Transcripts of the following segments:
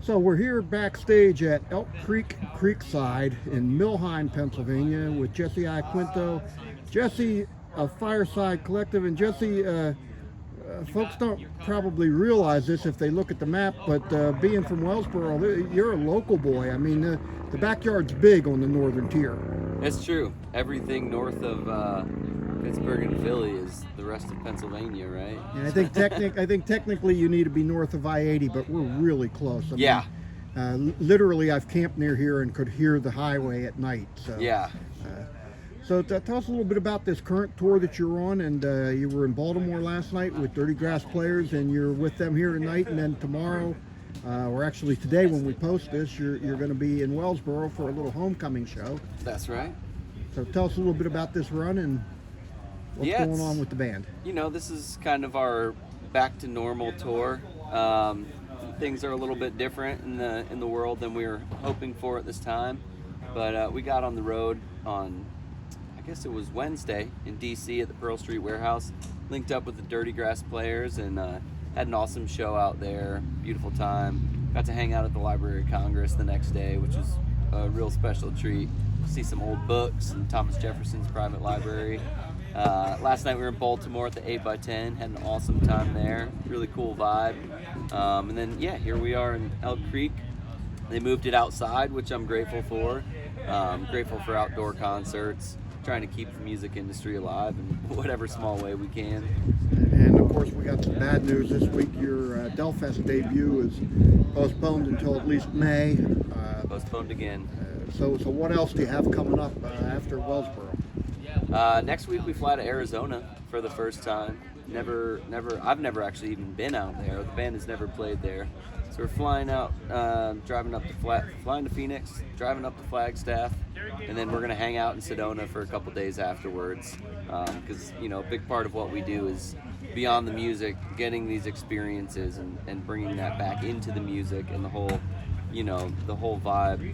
So we're here backstage at Elk Creek Creekside in Milheim, Pennsylvania with Jesse Iaquinto. Jesse of Fireside Collective. And Jesse, folks don't probably realize this if they look at the map, but being from Wellsboro, you're a local boy. I mean, the backyard's big on the northern tier. That's true. Everything north of Pittsburgh and Philly is the rest of Pennsylvania, right? And I think technically you need to be north of I-80, but we're really close. I mean, literally, I've camped near here and could hear the highway at night. So yeah. So tell us a little bit about this current tour that you're on. And you were in Baltimore last night with Dirty Grass Players, and you're with them here tonight. And then tomorrow, or actually today when we post this, you're going to be in Wellsboro for a little homecoming show. That's right. So tell us a little bit about this run and what's going on with the band. You know, this is kind of our back to normal tour. Things are a little bit different in the world than we were hoping for at this time, but we got on the road on, I guess it was Wednesday, in DC at the Pearl Street Warehouse, linked up with the Dirty Grass Players, and had an awesome show out there. Beautiful time. Got to hang out at the Library of Congress the next day, which was a real special treat. See some old books in Thomas Jefferson's private library. Last night we were in Baltimore at the 8x10, had an awesome time there, really cool vibe. And then, here we are in Elk Creek. They moved it outside, which I'm grateful for. Grateful for outdoor concerts, trying to keep the music industry alive in whatever small way we can. And of course, we got some bad news this week. Your Delfest debut is postponed until at least May. Postponed again. So what else do you have coming up after Wellsboro? Next week we fly to Arizona for the first time. I've never actually even been out there. The band has never played there. So we're flying out, flying to Phoenix, driving up to Flagstaff, and then we're gonna hang out in Sedona for a couple days afterwards. Because a big part of what we do is beyond the music, getting these experiences and bringing that back into the music, and the whole vibe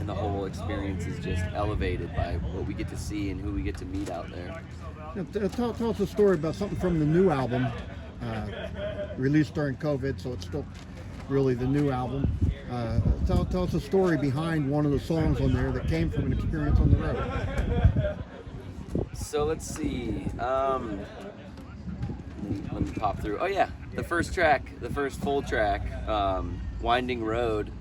and the whole experience is just elevated by what we get to see and who we get to meet out there. Tell us a story about something from the new album, released during COVID, so it's still really the new album. Tell us a story behind one of the songs on there that came from an experience on the road. So let's see. Let me pop through. Oh yeah, the first full track, Winding Road.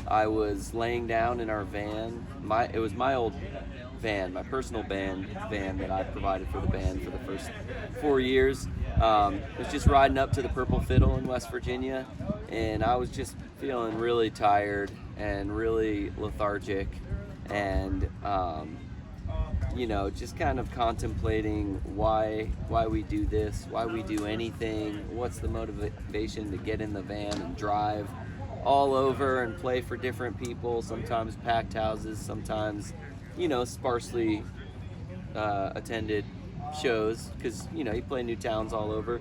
I was laying down in our van. It was my old van, my personal van that I provided for the band for the first 4 years. Was just riding up to the Purple Fiddle in West Virginia, and I was just feeling really tired and really lethargic, and just kind of contemplating why we do this, why we do anything, what's the motivation to get in the van and drive all over and play for different people, sometimes packed houses, sometimes, sparsely attended shows, because, you play new towns all over.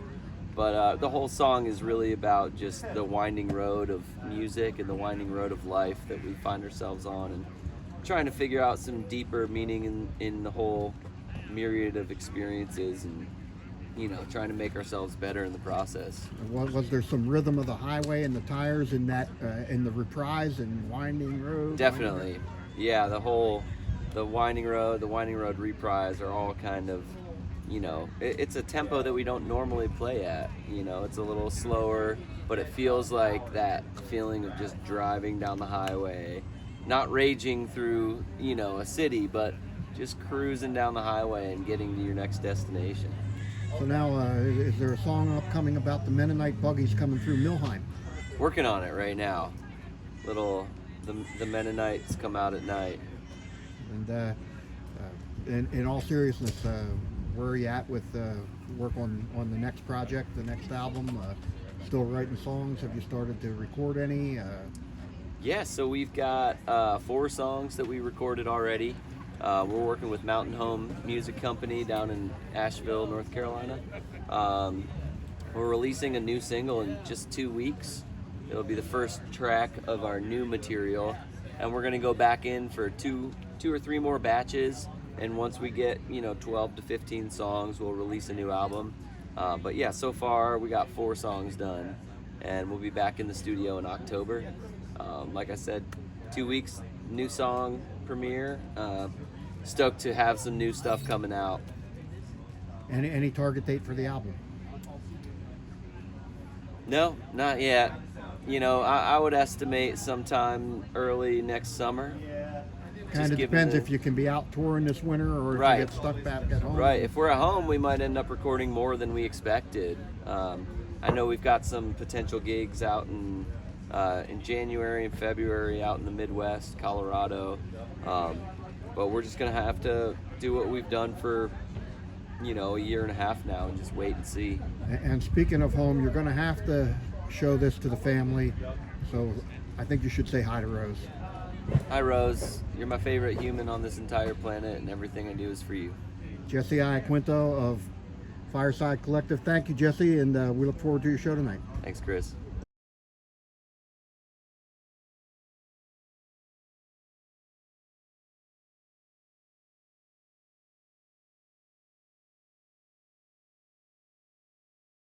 But the whole song is really about just the winding road of music and the winding road of life that we find ourselves on, and trying to figure out some deeper meaning in the whole myriad of experiences, and trying to make ourselves better in the process. Was there some rhythm of the highway and the tires in that, in the reprise and Winding Road? Definitely. Yeah, the Winding Road reprise are all kind of, it's a tempo that we don't normally play at. It's a little slower, but it feels like that feeling of just driving down the highway, not raging through, a city, but just cruising down the highway and getting to your next destination. So now, is there a song upcoming about the Mennonite buggies coming through Milheim? Working on it right now. The Mennonites come out at night. And in all seriousness, where are you at with work on the next project, the next album? Still writing songs? Have you started to record any? Yeah, so we've got 4 songs that we recorded already. We're working with Mountain Home Music Company down in Asheville, North Carolina. We're releasing a new single in just 2 weeks. It'll be the first track of our new material, and we're going to go back in for two or three more batches, and once we get 12 to 15 songs, we'll release a new album. But so far we got 4 songs done, and we'll be back in the studio in October. Like I said, 2 weeks, new song premiere. Stoked to have some new stuff coming out. Any target date for the album? No, not yet. You know, I would estimate sometime early next summer. Kind of depends if you can be out touring this winter or if Right. you get stuck back at home. Right. If we're at home, we might end up recording more than we expected. I know we've got some potential gigs out in January and February out in the Midwest, Colorado. But we're just gonna have to do what we've done for, you know, a year and a half now and just wait and see. And speaking of home, you're going to have to show this to the family. So I think you should say hi to Rose. Hi, Rose. You're my favorite human on this entire planet, and everything I do is for you. Jesse Iaquinto of Fireside Collective. Thank you, Jesse, and we look forward to your show tonight. Thanks, Chris.